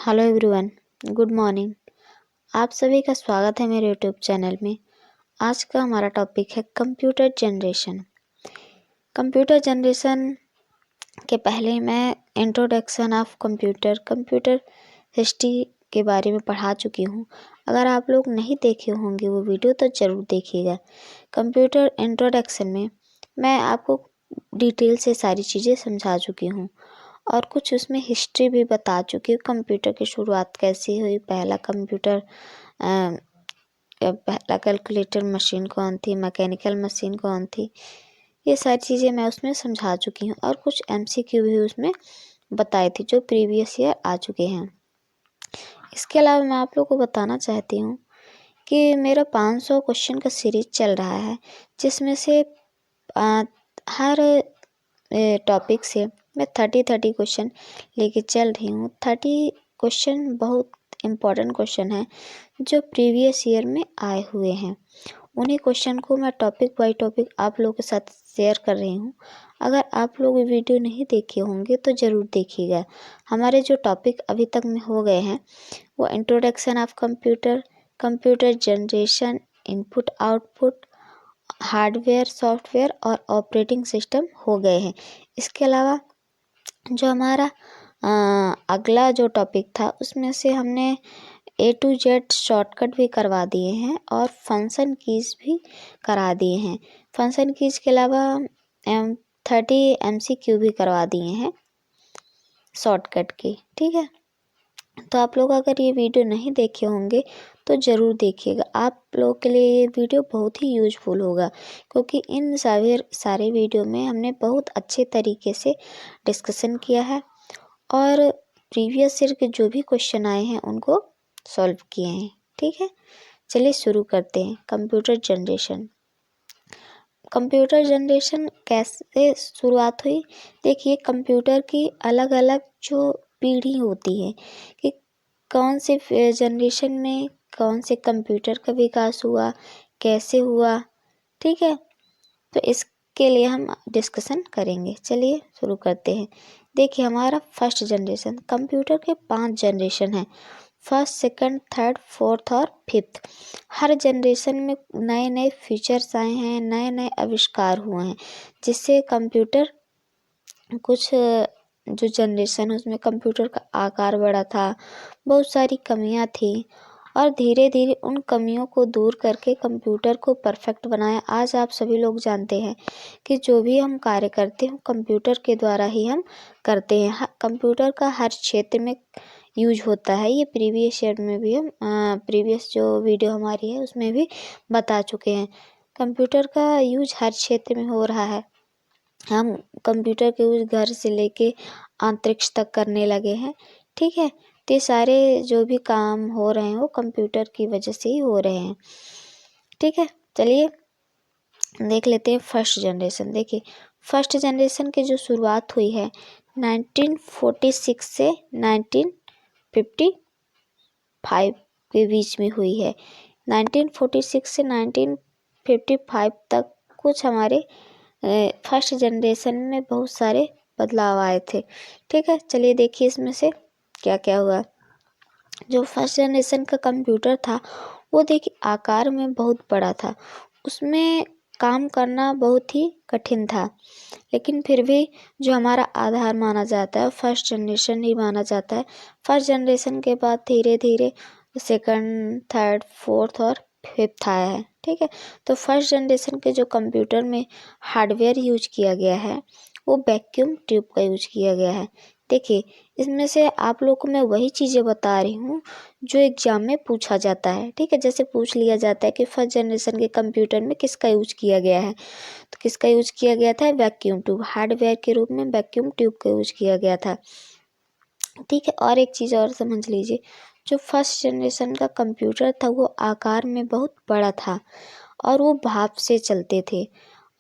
Hello everyone, good morning. आप सभी का स्वागत है मेरे यूट्यूब चैनल में। आज का हमारा टॉपिक है कंप्यूटर जनरेशन। कंप्यूटर जनरेशन के पहले मैं इंट्रोडक्शन ऑफ कंप्यूटर हिस्ट्री के बारे में पढ़ा चुकी हूँ। अगर आप लोग नहीं देखे होंगे वो वीडियो तो ज़रूर देखिएगा। कंप्यूटर इंट्रोडक्शन में मैं आपको डिटेल से सारी चीज़ें समझा चुकी हूँ और कुछ उसमें हिस्ट्री भी बता चुकी हूँ। कंप्यूटर की शुरुआत कैसी हुई, पहला कैलकुलेटर मशीन कौन थी, मैकेनिकल मशीन कौन थी, ये सारी चीज़ें मैं उसमें समझा चुकी हूँ और कुछ एमसीक्यू भी उसमें बताई थी जो प्रीवियस ईयर आ चुके हैं। इसके अलावा मैं आप लोगों को बताना चाहती हूँ कि मेरा 500 क्वेश्चन का सीरीज चल रहा है, जिसमें से हर टॉपिक से मैं 30 क्वेश्चन लेके चल रही हूँ। 30 क्वेश्चन बहुत इम्पोर्टेंट क्वेश्चन है जो प्रीवियस ईयर में आए हुए हैं। उन्हीं क्वेश्चन को मैं टॉपिक बाय टॉपिक आप लोगों के साथ शेयर कर रही हूँ। अगर आप लोग वीडियो नहीं देखे होंगे तो ज़रूर देखिएगा। हमारे जो टॉपिक अभी तक में हो गए हैं वो introduction of computer generation, input output, hardware software और ऑपरेटिंग सिस्टम हो गए हैं। इसके अलावा जो हमारा अगला जो टॉपिक था उसमें से हमने A to Z शॉर्टकट भी करवा दिए हैं और फंक्शन कीज भी करा दिए हैं। फंक्शन कीज के अलावा 30 MCQ भी करवा दिए हैं शॉर्टकट की। ठीक है, तो आप लोग अगर ये वीडियो नहीं देखे होंगे तो ज़रूर देखिएगा। आप लोगों के लिए ये वीडियो बहुत ही यूजफुल होगा, क्योंकि इन सारे वीडियो में हमने बहुत अच्छे तरीके से डिस्कशन किया है और प्रीवियस ईयर के जो भी क्वेश्चन आए हैं उनको सॉल्व किए हैं। ठीक है, चलिए शुरू करते हैं। कंप्यूटर जनरेशन कैसे शुरुआत हुई? देखिए, कंप्यूटर की अलग अलग जो पीढ़ी होती है कि कौन से जनरेशन में कौन से कंप्यूटर का विकास हुआ, कैसे हुआ। ठीक है, तो इसके लिए हम डिस्कशन करेंगे। चलिए शुरू करते हैं। देखिए, हमारा फर्स्ट जनरेशन, कंप्यूटर के 5 जनरेशन हैं, फर्स्ट, सेकंड, थर्ड, फोर्थ और फिफ्थ। हर जनरेशन में नए नए फीचर्स आए हैं, नए नए आविष्कार हुए हैं, जिससे कंप्यूटर कुछ जो जनरेशन है उसमें कंप्यूटर का आकार बढ़ा था, बहुत सारी कमियां थी और धीरे धीरे उन कमियों को दूर करके कंप्यूटर को परफेक्ट बनाया। आज आप सभी लोग जानते हैं कि जो भी हम कार्य करते हैं कंप्यूटर के द्वारा ही हम करते हैं। कंप्यूटर का हर क्षेत्र में यूज होता है। ये प्रीवियस ईयर में भी हम प्रीवियस जो वीडियो हमारी है उसमें भी बता चुके हैं। कंप्यूटर का यूज हर क्षेत्र में हो रहा है। हम कंप्यूटर के यूज घर से लेके अंतरिक्ष तक करने लगे हैं। ठीक है, तो ये सारे जो भी काम हो रहे हैं वो कंप्यूटर की वजह से ही हो रहे हैं। ठीक है, चलिए देख लेते हैं फर्स्ट जनरेशन। देखिए, फर्स्ट जनरेशन की जो शुरुआत हुई है 1946 से 1955 के बीच में हुई है। 1946 से 1955 तक कुछ हमारे फर्स्ट जनरेशन में बहुत सारे बदलाव आए थे। ठीक है, चलिए देखिए इसमें से क्या क्या हुआ। जो फर्स्ट जनरेशन का कंप्यूटर था वो देखिए आकार में बहुत बड़ा था, उसमें काम करना बहुत ही कठिन था, लेकिन फिर भी जो हमारा आधार माना जाता है फर्स्ट जनरेशन ही माना जाता है। फर्स्ट जनरेशन के बाद धीरे धीरे सेकंड, थर्ड, फोर्थ और फिफ्थ आया है। ठीक है, तो फर्स्ट जनरेशन के जो कंप्यूटर में हार्डवेयर यूज किया गया है वो वैक्यूम ट्यूब का यूज किया गया है। देखिए, इसमें से आप लोग को मैं वही चीज़ें बता रही हूँ जो एग्जाम में पूछा जाता है। ठीक है, जैसे पूछ लिया जाता है कि फर्स्ट जनरेशन के कंप्यूटर में किसका यूज किया गया है, तो किसका यूज किया गया था? वैक्यूम ट्यूब, हार्डवेयर के रूप में वैक्यूम ट्यूब का यूज किया गया था। ठीक है, और एक चीज़ और समझ लीजिए, जो फर्स्ट जनरेशन का कंप्यूटर था वो आकार में बहुत बड़ा था और वो भाप से चलते थे।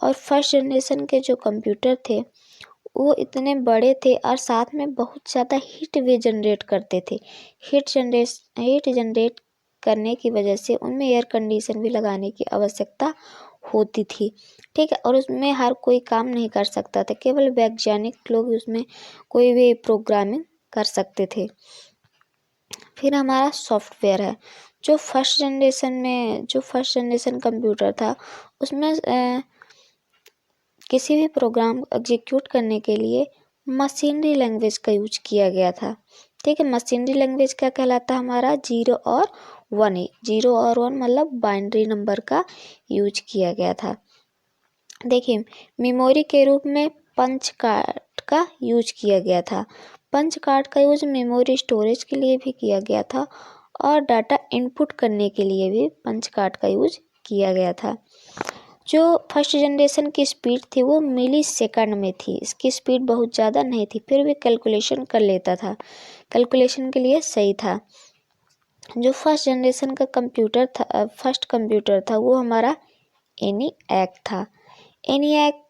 और फर्स्ट जनरेशन के जो कंप्यूटर थे वो इतने बड़े थे और साथ में बहुत ज़्यादा हीट भी जनरेट करते थे। हीट जनरेट करने की वजह से उनमें एयर कंडीशन भी लगाने की आवश्यकता होती थी। ठीक है, और उसमें हर कोई काम नहीं कर सकता था, केवल वैज्ञानिक लोग उसमें कोई भी प्रोग्रामिंग कर सकते थे। फिर हमारा सॉफ्टवेयर है। जो फर्स्ट जनरेशन कंप्यूटर था उसमें किसी भी प्रोग्राम एग्जीक्यूट करने के लिए मशीनरी लैंग्वेज का यूज किया गया था। ठीक है, मशीनरी लैंग्वेज क्या कहलाता है हमारा 0 और 1 0 और 1 मतलब बाइनरी नंबर का यूज किया गया था। देखिए, मेमोरी के रूप में पंच कार्ड का यूज किया गया था। पंच कार्ड का यूज मेमोरी स्टोरेज के लिए भी किया गया था और डाटा इनपुट करने के लिए भी पंच कार्ड का यूज किया गया था। जो फर्स्ट जनरेशन की स्पीड थी वो मिली सेकंड में थी। इसकी स्पीड बहुत ज़्यादा नहीं थी, फिर भी कैलकुलेशन कर लेता था, कैलकुलेशन के लिए सही था। जो फर्स्ट जनरेशन का फर्स्ट कंप्यूटर था वो हमारा ENIAC था। ENIAC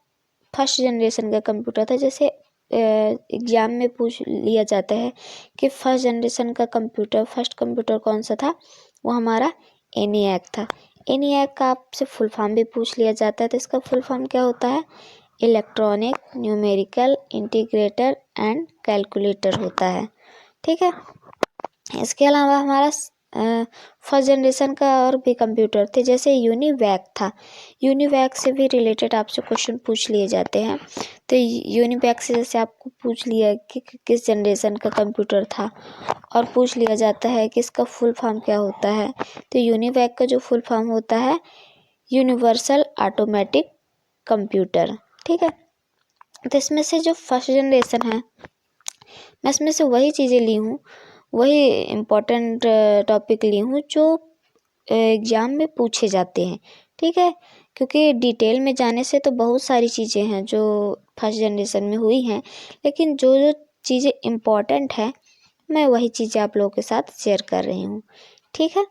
फर्स्ट जनरेशन का कंप्यूटर था। जैसे एग्जाम में पूछ लिया जाता है कि फर्स्ट जनरेशन का फर्स्ट कंप्यूटर कौन सा था, वो हमारा ENIAC था। ENIAC का आपसे फुल फॉर्म भी पूछ लिया जाता है, तो इसका फुल फॉर्म क्या होता है? Electronic numerical integrator and calculator होता है। ठीक है, इसके अलावा हमारा फर्स्ट जनरेशन का और भी कंप्यूटर थे, जैसे यूनिवैक था। यूनिवैक से भी रिलेटेड आपसे क्वेश्चन पूछ लिए जाते हैं। तो यूनिवैक से जैसे आपको पूछ लिया कि किस जनरेशन का कंप्यूटर था और पूछ लिया जाता है कि इसका फुल फॉर्म क्या होता है, तो यूनिवैक का जो फुल फॉर्म होता है यूनिवर्सल ऑटोमेटिक कंप्यूटर। ठीक है, तो इसमें से जो फर्स्ट जनरेशन है मैं इसमें से वही चीज़ें ली हूँ, वही इम्पोर्टेंट टॉपिक ली हूँ जो एग्ज़ाम में पूछे जाते हैं। ठीक है, क्योंकि डिटेल में जाने से तो बहुत सारी चीज़ें हैं जो फर्स्ट जनरेशन में हुई हैं, लेकिन जो जो चीज़ें इम्पोर्टेंट हैं मैं वही चीज़ें आप लोगों के साथ शेयर कर रही हूँ। ठीक है,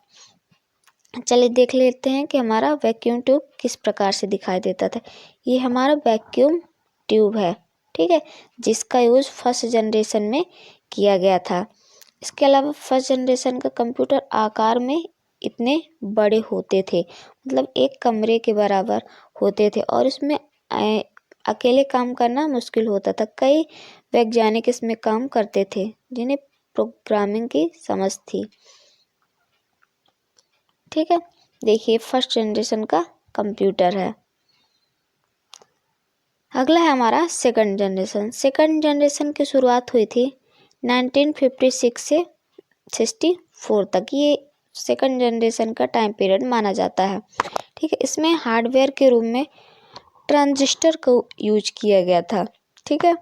चलिए देख लेते हैं कि हमारा वैक्यूम ट्यूब किस प्रकार से दिखाई देता था। ये हमारा वैक्यूम ट्यूब है। ठीक है, जिसका यूज़ फर्स्ट जनरेशन में किया गया था। इसके अलावा फर्स्ट जनरेशन का कंप्यूटर आकार में इतने बड़े होते थे, मतलब एक कमरे के बराबर होते थे और इसमें अकेले काम करना मुश्किल होता था। कई वैज्ञानिक इसमें काम करते थे जिन्हें प्रोग्रामिंग की समझ थी। ठीक है, देखिए फर्स्ट जनरेशन का कंप्यूटर है। अगला है हमारा सेकंड जनरेशन। सेकंड जनरेशन की शुरुआत हुई थी 1956 से 64 तक। ये सेकंड जनरेशन का टाइम पीरियड माना जाता है। ठीक है, इसमें हार्डवेयर के रूप में ट्रांजिस्टर को यूज किया गया था। ठीक है,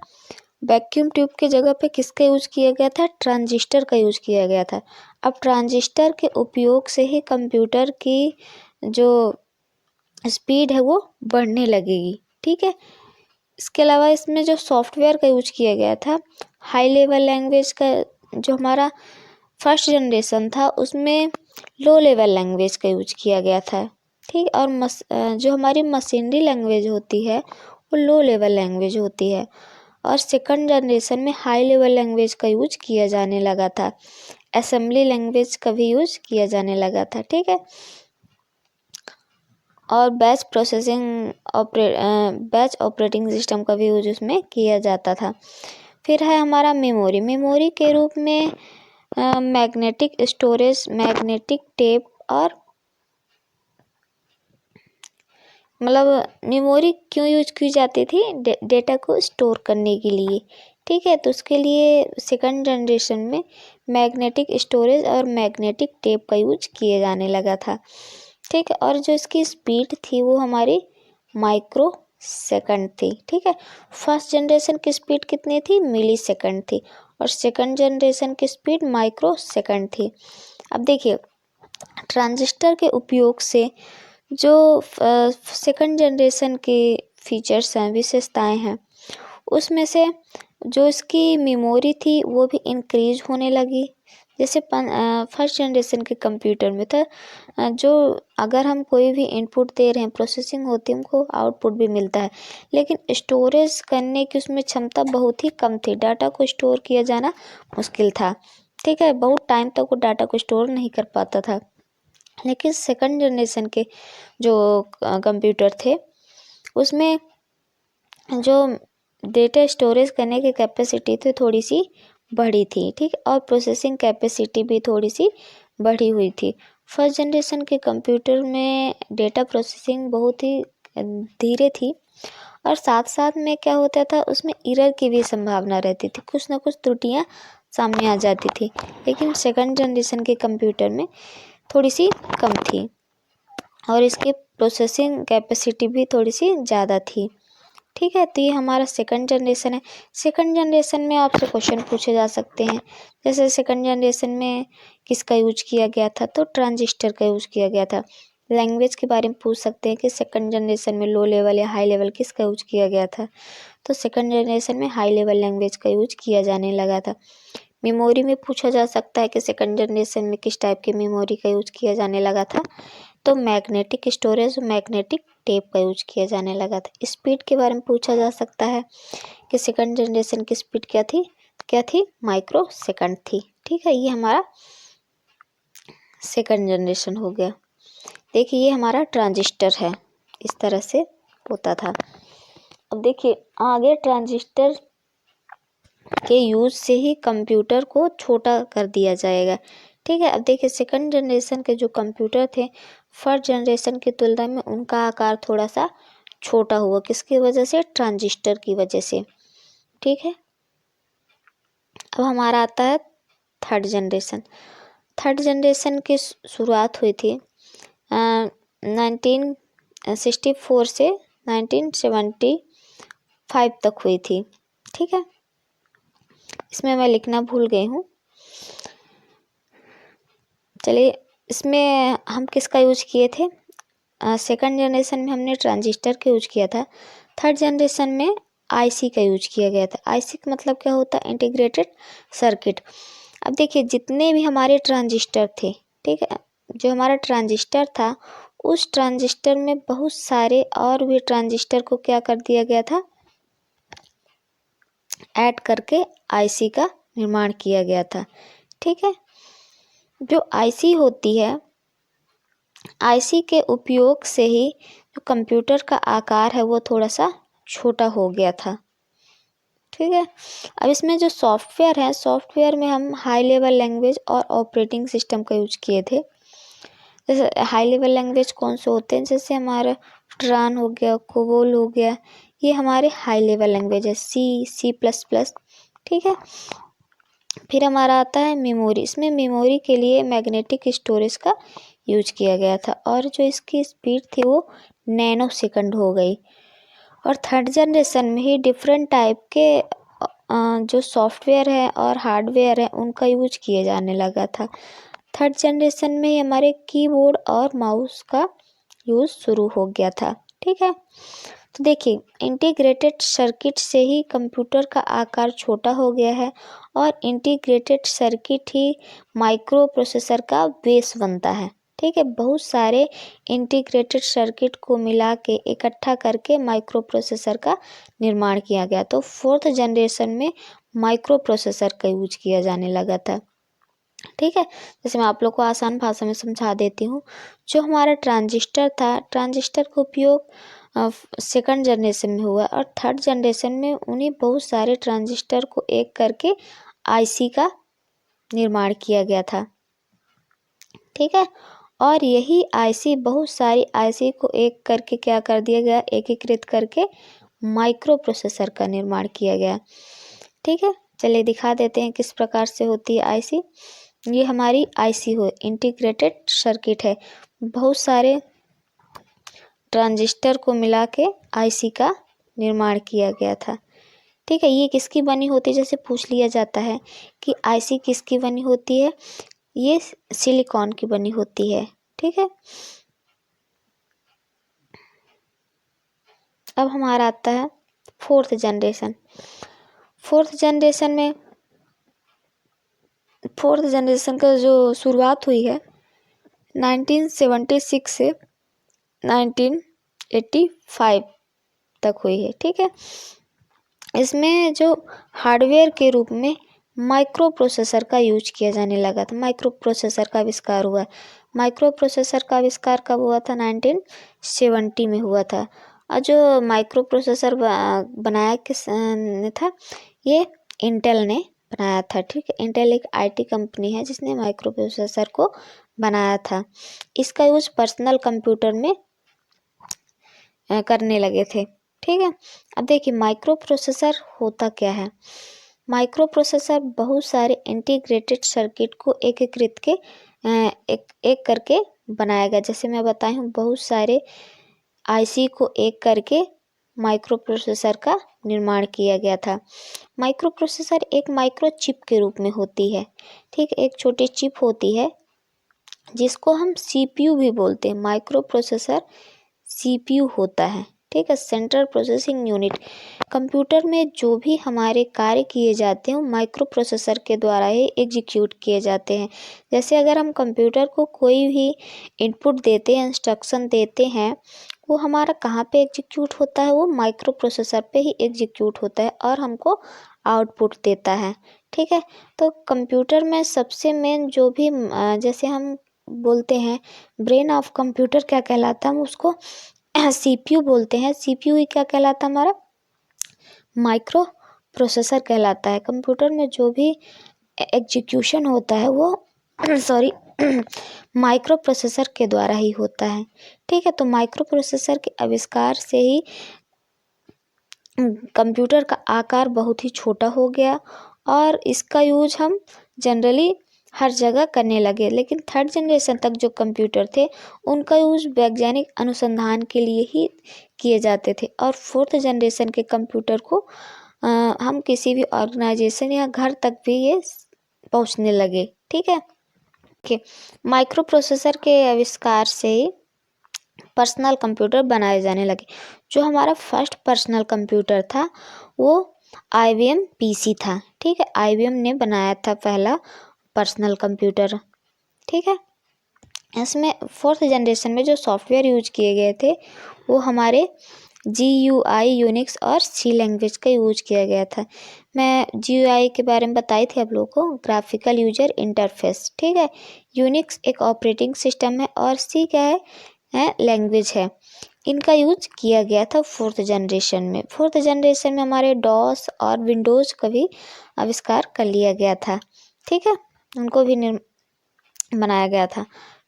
वैक्यूम ट्यूब की जगह पे किसका यूज किया गया था? ट्रांजिस्टर का यूज किया गया था। अब ट्रांजिस्टर के उपयोग से ही कंप्यूटर की जो स्पीड है वो बढ़ने लगेगी। ठीक है, इसके अलावा इसमें जो सॉफ्टवेयर का यूज किया गया था, हाई लेवल लैंग्वेज का जो हमारा फर्स्ट जनरेशन था उसमें लो लेवल लैंग्वेज का यूज किया गया था। ठीक, और जो हमारी मशीनरी लैंग्वेज होती है वो लो लेवल लैंग्वेज होती है और सेकंड जनरेशन में हाई लेवल लैंग्वेज का यूज किया जाने लगा था। असेंबली लैंग्वेज का भी यूज किया जाने लगा था। ठीक है, और बैच ऑपरेटिंग सिस्टम का भी यूज उसमें किया जाता था। फिर है हमारा मेमोरी। मेमोरी के रूप में मैग्नेटिक स्टोरेज, मैग्नेटिक टेप और मतलब मेमोरी क्यों यूज की जाती थी? डेटा को स्टोर करने के लिए। ठीक है, तो उसके लिए सेकंड जनरेशन में मैग्नेटिक स्टोरेज और मैग्नेटिक टेप का यूज किए जाने लगा था। ठीक है, और जो इसकी स्पीड थी वो हमारी माइक्रो सेकंड थी। ठीक है, फर्स्ट जनरेशन की स्पीड कितनी थी? मिली सेकंड थी और सेकंड जनरेशन की स्पीड माइक्रो सेकंड थी। अब देखिए, ट्रांजिस्टर के उपयोग से जो सेकंड जनरेशन के फीचर्स हैं, विशेषताएं हैं, उसमें से जो इसकी मेमोरी थी वो भी इंक्रीज होने लगी। जैसे फर्स्ट जनरेशन के कंप्यूटर में था जो अगर हम कोई भी इनपुट दे रहे हैं, प्रोसेसिंग होती है, हमको आउटपुट भी मिलता है, लेकिन स्टोरेज करने की उसमें क्षमता बहुत ही कम थी। डाटा को स्टोर किया जाना मुश्किल था। ठीक है, बहुत टाइम तक वो डाटा को स्टोर नहीं कर पाता था। लेकिन सेकंड जनरेशन के जो कंप्यूटर थे उसमें जो डेटा स्टोरेज करने की कैपेसिटी थी थोड़ी सी बढ़ी थी, ठीक है, और प्रोसेसिंग कैपेसिटी भी थोड़ी सी बढ़ी हुई थी। फर्स्ट जनरेशन के कंप्यूटर में डेटा प्रोसेसिंग बहुत ही धीरे थी और साथ साथ में क्या होता था, उसमें एरर की भी संभावना रहती थी, कुछ ना कुछ त्रुटियां सामने आ जाती थी। लेकिन सेकंड जनरेशन के कंप्यूटर में थोड़ी सी कम थी और इसकी प्रोसेसिंग कैपेसिटी भी थोड़ी सी ज़्यादा थी, ठीक है। तो ये हमारा सेकंड जनरेशन है। सेकंड जनरेशन में आपसे क्वेश्चन पूछे जा सकते हैं, जैसे सेकंड जनरेशन में किसका यूज किया गया था, तो ट्रांजिस्टर का यूज किया गया था। लैंग्वेज के बारे में पूछ सकते हैं कि सेकंड जनरेशन में लो लेवल या हाई लेवल किसका यूज किया गया था, तो सेकंड जनरेशन में हाई लेवल लैंग्वेज का यूज किया जाने लगा था। मेमोरी में पूछा जा सकता है कि सेकंड जनरेशन में किस टाइप की मेमोरी का यूज किया जाने लगा था, तो मैग्नेटिक स्टोरेज और मैग्नेटिक टेप का यूज किया जाने लगा था। स्पीड के बारे में पूछा जा सकता है कि सेकंड जनरेशन की स्पीड क्या थी, माइक्रो सेकंड थी, ठीक है। ये हमारा सेकंड जनरेशन हो गया। देखिए ये हमारा ट्रांजिस्टर है, इस तरह से होता था। अब देखिए आगे ट्रांजिस्टर के यूज से ही कंप्यूटर को छोटा कर दिया जाएगा, ठीक है। अब देखिए सेकंड जनरेशन के जो कंप्यूटर थे फर्स्ट जनरेशन की तुलना में उनका आकार थोड़ा सा छोटा हुआ, किसकी वजह से, ट्रांजिस्टर की वजह से, ठीक है। अब हमारा आता है थर्ड जनरेशन। थर्ड जनरेशन की शुरुआत हुई थी 1964 से 1975 तक हुई थी, ठीक है। इसमें मैं लिखना भूल गई हूँ। चलिए इसमें हम किसका यूज किए थे, सेकंड जनरेशन में हमने ट्रांजिस्टर का यूज किया था। थर्ड जनरेशन में आईसी का यूज किया गया था। आईसी का मतलब क्या होता है, इंटीग्रेटेड सर्किट। अब देखिए जितने भी हमारे ट्रांजिस्टर थे, ठीक है, जो हमारा ट्रांजिस्टर था उस ट्रांजिस्टर में बहुत सारे और भी ट्रांजिस्टर को क्या कर दिया गया था, ऐड करके आईसी का निर्माण किया गया था, ठीक है। जो आईसी होती है, आईसी के उपयोग से ही जो कंप्यूटर का आकार है वो थोड़ा सा छोटा हो गया था, ठीक है। अब इसमें जो सॉफ्टवेयर है, सॉफ्टवेयर में हम हाई लेवल लैंग्वेज और ऑपरेटिंग सिस्टम का यूज किए थे। जैसे हाई लेवल लैंग्वेज कौन से होते हैं, जैसे हमारा ट्रान हो गया, कोबोल हो गया, ये हमारे हाई लेवल लैंग्वेज है। सी प्लस प्लस, ठीक है। फिर हमारा आता है मेमोरी। इसमें मेमोरी के लिए मैग्नेटिक स्टोरेज का यूज किया गया था और जो इसकी स्पीड थी वो नैनो सेकंड हो गई। और थर्ड जनरेशन में ही डिफरेंट टाइप के जो सॉफ्टवेयर है और हार्डवेयर है उनका यूज किए जाने लगा था। थर्ड जनरेशन में ही हमारे कीबोर्ड और माउस का यूज शुरू हो गया था, ठीक है। तो देखिए इंटीग्रेटेड सर्किट से ही कंप्यूटर का आकार छोटा हो गया है और इंटीग्रेटेड सर्किट ही माइक्रो प्रोसेसर का बेस बनता है, ठीक है। बहुत सारे इंटीग्रेटेड सर्किट को मिला के इकट्ठा करके माइक्रो प्रोसेसर का निर्माण किया गया। तो फोर्थ जनरेशन में माइक्रो प्रोसेसर का यूज किया जाने लगा था, ठीक है। जैसे मैं आप लोग को आसान भाषा में समझा देती हूँ। जो हमारा ट्रांजिस्टर था, ट्रांजिस्टर का उपयोग सेकंड जनरेशन में हुआ और थर्ड जनरेशन में उन्हीं बहुत सारे ट्रांजिस्टर को एक करके आईसी का निर्माण किया गया था, ठीक है। और यही आईसी, बहुत सारी आईसी को एक करके क्या कर दिया गया, एकीकृत करके माइक्रो प्रोसेसर का निर्माण किया गया, ठीक है। चलिए दिखा देते हैं किस प्रकार से होती है आईसी। ये हमारी आईसी हो, इंटीग्रेटेड सर्किट है, बहुत सारे ट्रांजिस्टर को मिला के आईसी का निर्माण किया गया था, ठीक है। ये किसकी बनी होती है, जैसे पूछ लिया जाता है कि आईसी किसकी बनी होती है, ये सिलिकॉन की बनी होती है, ठीक है। अब हमारा आता है फोर्थ जनरेशन। फोर्थ जनरेशन का जो शुरुआत हुई है 1976 से 1985 तक हुई है, ठीक है। इसमें जो हार्डवेयर के रूप में माइक्रो प्रोसेसर का यूज किया जाने लगा था, माइक्रो प्रोसेसर का आविष्कार हुआ। माइक्रो प्रोसेसर का आविष्कार कब हुआ था, 1970 में हुआ था। और जो माइक्रो प्रोसेसर बनाया किस ने था, ये इंटेल ने बनाया था। ठीक है, इंटेल एक आईटी कंपनी है जिसने माइक्रो प्रोसेसर को बनाया था। इसका यूज पर्सनल कंप्यूटर में करने लगे थे। ठीक है, अब देखिए माइक्रो प्रोसेसर होता क्या है। माइक्रो प्रोसेसर बहुत सारे इंटीग्रेटेड सर्किट को एकीकृत के एक करके बनाया गया। जैसे मैं बताई हूँ, बहुत सारे आईसी को एक करके माइक्रो प्रोसेसर का निर्माण किया गया था। माइक्रो प्रोसेसर एक माइक्रो चिप के रूप में होती है। ठीक है, एक छोटी चिप होती है जिसको हम सीपीयू भी बोलते हैं। माइक्रो प्रोसेसर सीपीयू होता है। ठीक है, सेंट्रल प्रोसेसिंग यूनिट। कंप्यूटर में जो भी हमारे कार्य किए जाते हैं वो माइक्रो प्रोसेसर के द्वारा ही एग्जीक्यूट किए जाते हैं। जैसे अगर हम कंप्यूटर को कोई भी इनपुट देते हैं, इंस्ट्रक्शन देते हैं, वो हमारा कहाँ पे एग्जीक्यूट होता है, वो माइक्रो प्रोसेसर पे ही एग्जीक्यूट होता है और हमको आउटपुट देता है। ठीक है, तो कंप्यूटर में सबसे मेन जो भी जैसे हम बोलते हैं ब्रेन ऑफ कंप्यूटर क्या कहलाता है, हम उसको सीपीयू बोलते हैं। सीपीयू ही क्या कहलाता है, हमारा माइक्रो प्रोसेसर कहलाता है। कंप्यूटर में जो भी एग्जीक्यूशन होता है वो सॉरी माइक्रो प्रोसेसर के द्वारा ही होता है। ठीक है, तो माइक्रो प्रोसेसर के आविष्कार से ही कंप्यूटर का आकार बहुत ही छोटा हो गया और इसका यूज हम जनरली हर जगह करने लगे। लेकिन थर्ड जनरेशन तक जो कंप्यूटर थे उनका यूज वैज्ञानिक अनुसंधान के लिए ही किए जाते थे और फोर्थ जनरेशन के कंप्यूटर को हम किसी भी ऑर्गेनाइजेशन या घर तक भी ये पहुंचने लगे। ठीक है, माइक्रो प्रोसेसर के आविष्कार से ही पर्सनल कंप्यूटर बनाए जाने लगे। जो हमारा फर्स्ट पर्सनल कंप्यूटर था वो IBM PC था। ठीक है, IBM ने बनाया था पहला पर्सनल कंप्यूटर। ठीक है, इसमें फोर्थ जनरेशन में जो सॉफ्टवेयर यूज किए गए थे वो हमारे GUI, यूनिक्स और C लैंग्वेज का यूज किया गया था। मैं GUI के बारे में बताई थी आप लोगों को, ग्राफिकल यूजर इंटरफेस। ठीक है, यूनिक्स एक ऑपरेटिंग सिस्टम है और C क्या है लैंग्वेज है। इनका यूज किया गया था फोर्थ जनरेशन में। फोर्थ जनरेशन में हमारे डॉस और विंडोज़ का भी आविष्कार कर लिया गया था। ठीक है, उनको भी बनाया गया था।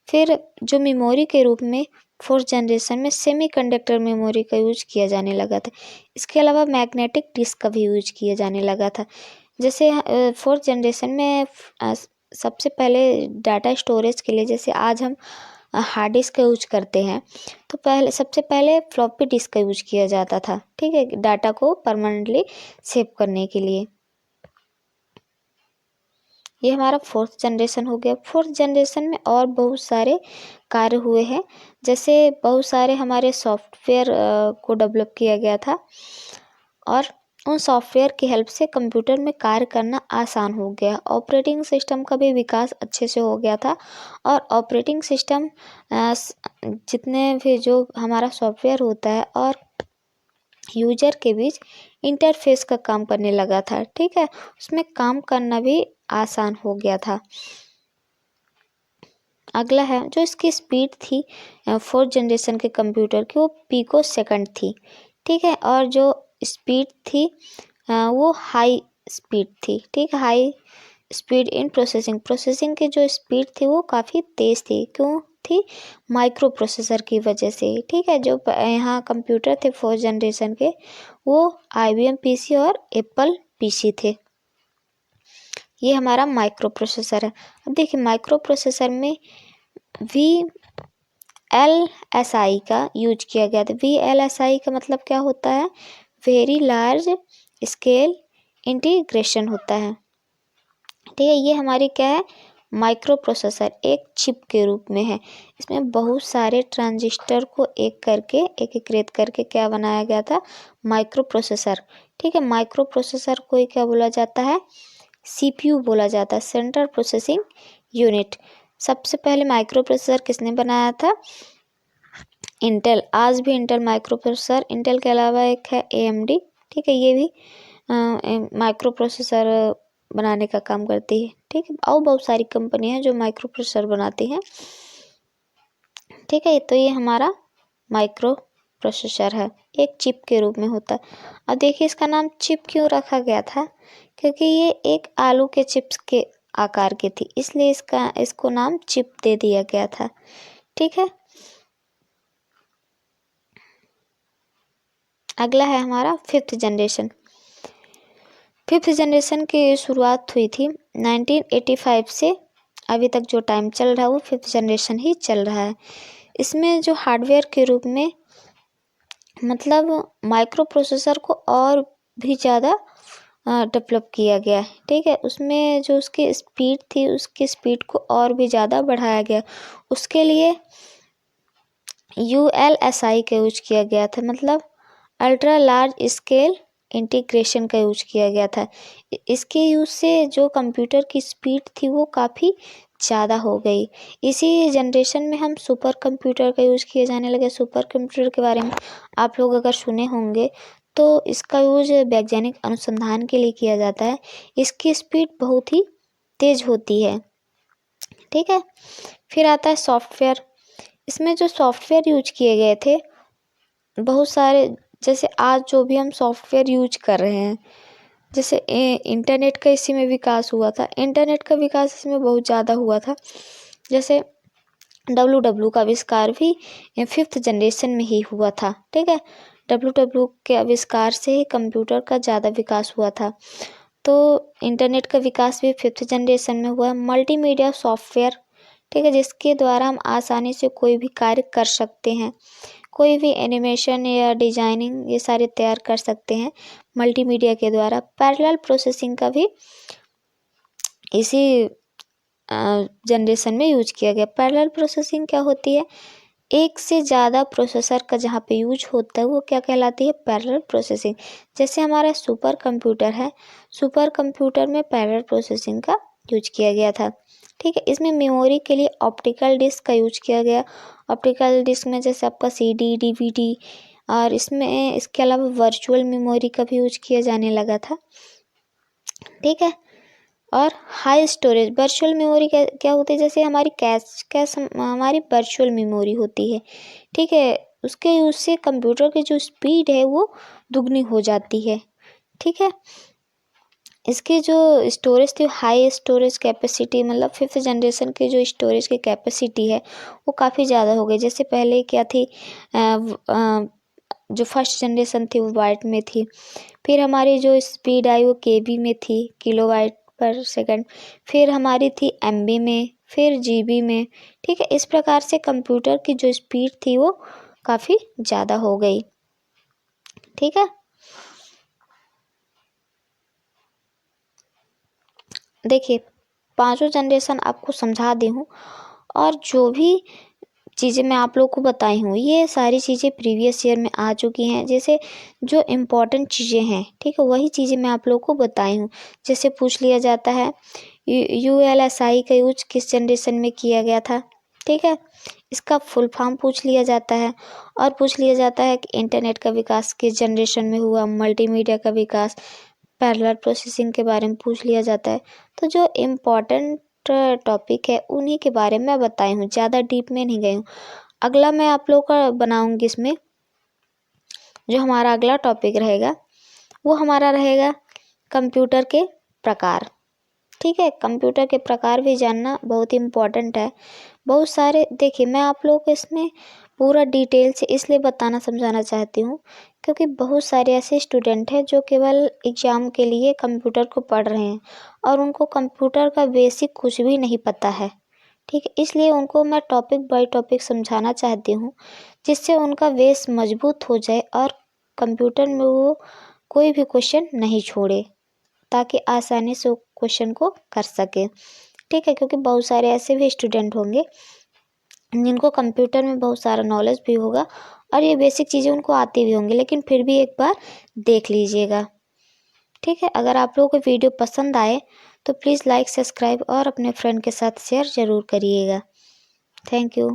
फिर जो मेमोरी के रूप में फोर्थ जनरेशन में सेमीकंडक्टर मेमोरी का यूज किया जाने लगा था। इसके अलावा मैग्नेटिक डिस्क का भी यूज किया जाने लगा था। जैसे फोर्थ जनरेशन में सबसे पहले डाटा स्टोरेज के लिए, जैसे आज हम हार्ड डिस्क का यूज करते हैं, तो सबसे पहले फ्लॉपी डिस्क का यूज किया जाता था। ठीक है, डाटा को परमानेंटली सेव करने के लिए। ये हमारा फोर्थ जनरेशन हो गया। फोर्थ जनरेशन में और बहुत सारे कार्य हुए हैं। जैसे बहुत सारे हमारे सॉफ्टवेयर को डेवलप किया गया था और उन सॉफ्टवेयर की हेल्प से कंप्यूटर में कार्य करना आसान हो गया। ऑपरेटिंग सिस्टम का भी विकास अच्छे से हो गया था और ऑपरेटिंग सिस्टम जितने भी जो हमारा सॉफ्टवेयर होता है और यूजर के बीच इंटरफेस का काम करने लगा था। ठीक है, उसमें काम करना भी आसान हो गया था। अगला है जो इसकी स्पीड थी फोर्थ जनरेशन के कंप्यूटर की, वो पिको सेकंड थी। ठीक है, और जो स्पीड थी वो हाई स्पीड थी। ठीक है, हाई स्पीड इन प्रोसेसिंग की जो स्पीड थी वो काफ़ी तेज़ थी। क्यों थी? माइक्रो प्रोसेसर की वजह से। ठीक है, जो यहाँ कंप्यूटर थे फोर्थ जनरेशन के वो IBM PC और एप्पल PC थे। ये हमारा माइक्रो प्रोसेसर है। अब देखिए माइक्रो प्रोसेसर में VLSI का यूज किया गया था। VLSI का मतलब क्या होता है? वेरी लार्ज स्केल इंटीग्रेशन होता है। ठीक है, ये हमारी क्या है? माइक्रो प्रोसेसर एक चिप के रूप में है। इसमें बहुत सारे ट्रांजिस्टर को एकीकृत करके क्या बनाया गया था? Micro processor. ठीक है, माइक्रो प्रोसेसर को ही क्या बोला जाता है? CPU बोला जाता है, सेंट्रल प्रोसेसिंग यूनिट। सबसे पहले माइक्रो प्रोसेसर किसने बनाया था? इंटेल। आज भी इंटेल माइक्रो प्रोसेसर, इंटेल के अलावा एक है AMD। ठीक है, ये भी माइक्रो प्रोसेसर बनाने का काम करती है। ठीक है, और बहुत सारी कंपनी है जो माइक्रो प्रोसेसर बनाती हैं। ठीक है, तो ये हमारा माइक्रो प्रोसेसर है, एक चिप के रूप में होता है। अब देखिए इसका नाम चिप क्यों रखा गया था? क्योंकि ये एक आलू के चिप्स के आकार की थी, इसलिए इसको नाम चिप दे दिया गया था। ठीक है, अगला है हमारा फिफ्थ जनरेशन। फिफ्थ जनरेशन की शुरुआत हुई थी 1985 से। अभी तक जो टाइम चल रहा है वो फिफ्थ जनरेशन ही चल रहा है। इसमें जो हार्डवेयर के रूप में मतलब माइक्रो प्रोसेसर को और भी ज़्यादा डेवलप किया गया है। ठीक है, उसमें जो उसकी स्पीड थी उसकी स्पीड को और भी ज़्यादा बढ़ाया गया। उसके लिए ULSI का यूज किया गया था, मतलब अल्ट्रा लार्ज स्केल इंटीग्रेशन का यूज किया गया था। इसके यूज से जो कंप्यूटर की स्पीड थी वो काफ़ी ज़्यादा हो गई। इसी जनरेशन में हम सुपर कंप्यूटर का यूज किए जाने लगे। सुपर कंप्यूटर के बारे में आप लोग अगर सुने होंगे तो इसका यूज वैज्ञानिक अनुसंधान के लिए किया जाता है। इसकी स्पीड बहुत ही तेज होती है। ठीक है, फिर आता है सॉफ्टवेयर। इसमें जो सॉफ्टवेयर यूज किए गए थे बहुत सारे, जैसे आज जो भी हम सॉफ्टवेयर यूज कर रहे हैं, जैसे इंटरनेट का इसी में विकास हुआ था। इंटरनेट का विकास इसमें बहुत ज़्यादा हुआ था। जैसे WW का आविष्कार भी फिफ्थ जनरेशन में ही हुआ था। ठीक है, WW के आविष्कार से ही कंप्यूटर का ज़्यादा विकास हुआ था। तो इंटरनेट का विकास भी फिफ्थ जनरेशन में हुआ। मल्टीमीडिया सॉफ्टवेयर, ठीक है, जिसके द्वारा हम आसानी से कोई भी कार्य कर सकते हैं। कोई भी एनिमेशन या डिजाइनिंग ये सारे तैयार कर सकते हैं मल्टीमीडिया के द्वारा। पैरेलल प्रोसेसिंग का भी इसी जनरेशन में यूज किया गया। पैरेलल प्रोसेसिंग क्या होती है? एक से ज़्यादा प्रोसेसर का जहाँ पे यूज होता है वो क्या कहलाती है? Parallel processing. जैसे हमारा सुपर कंप्यूटर है, सुपर कंप्यूटर में पैरेलल प्रोसेसिंग का यूज किया गया था। ठीक है, इसमें मेमोरी के लिए ऑप्टिकल डिस्क का यूज किया गया। ऑप्टिकल डिस्क में जैसे आपका CD, DVD, और इसमें इसके अलावा वर्चुअल मेमोरी का भी यूज किया जाने लगा था। ठीक है, और हाई स्टोरेज। वर्चुअल मेमोरी क्या होती है? जैसे हमारी कैश हमारी वर्चुअल मेमोरी होती है। ठीक है, उसके यूज से कंप्यूटर की जो स्पीड है वो दुगनी हो जाती है। ठीक है, इसकी जो स्टोरेज थी हाई स्टोरेज कैपेसिटी, मतलब फिफ्थ जनरेशन की जो स्टोरेज की कैपेसिटी है वो काफ़ी ज़्यादा हो गई। जैसे पहले क्या थी, जो फर्स्ट जनरेशन थी वो बाइट में थी। फिर हमारी जो स्पीड आई वो KB में थी, किलोबाइट पर सेकंड। फिर हमारी थी MB में, फिर GB में। ठीक है, इस प्रकार से कंप्यूटर की जो स्पीड थी वो काफ़ी ज़्यादा हो गई। ठीक है, देखिए पांचों जनरेशन आपको समझा दी हूँ, और जो भी चीज़ें मैं आप लोग को बताई हूँ ये सारी चीज़ें प्रीवियस ईयर में आ चुकी हैं। जैसे जो इम्पोर्टेंट चीज़ें हैं, ठीक है, वही चीज़ें मैं आप लोग को बताई हूँ। जैसे पूछ लिया जाता है ULSI का यूज किस जनरेशन में किया गया था। ठीक है, इसका फुल फॉर्म पूछ लिया जाता है, और पूछ लिया जाता है कि इंटरनेट का विकास किस जनरेशन में हुआ, मल्टीमीडिया का विकास, पैरेलल प्रोसेसिंग के बारे में पूछ लिया जाता है। तो जो इम्पोर्टेंट टॉपिक है उन्हीं के बारे में मैं बताई हूँ, ज़्यादा डीप में नहीं गई हूँ। अगला मैं आप लोग का बनाऊंगी, इसमें जो हमारा अगला टॉपिक रहेगा वो हमारा रहेगा कंप्यूटर के प्रकार। ठीक है, कंप्यूटर के प्रकार भी जानना बहुत इम्पोर्टेंट है। बहुत सारे, देखिए मैं आप लोगों को इसमें पूरा डिटेल से इसलिए बताना समझाना चाहती हूँ क्योंकि बहुत सारे ऐसे स्टूडेंट हैं जो केवल एग्ज़ाम के लिए कंप्यूटर को पढ़ रहे हैं और उनको कंप्यूटर का बेसिक कुछ भी नहीं पता है। ठीक है, इसलिए उनको मैं टॉपिक बाय टॉपिक समझाना चाहती हूँ जिससे उनका बेस मजबूत हो जाए और कंप्यूटर में वो कोई भी क्वेश्चन नहीं छोड़े, ताकि आसानी से वो क्वेश्चन को कर सके। ठीक है, क्योंकि बहुत सारे ऐसे भी स्टूडेंट होंगे जिनको कंप्यूटर में बहुत सारा नॉलेज भी होगा और ये बेसिक चीज़ें उनको आती भी होंगी, लेकिन फिर भी एक बार देख लीजिएगा। ठीक है, अगर आप लोगों को वीडियो पसंद आए तो प्लीज़ लाइक, सब्सक्राइब और अपने फ्रेंड के साथ शेयर ज़रूर करिएगा। Thank you.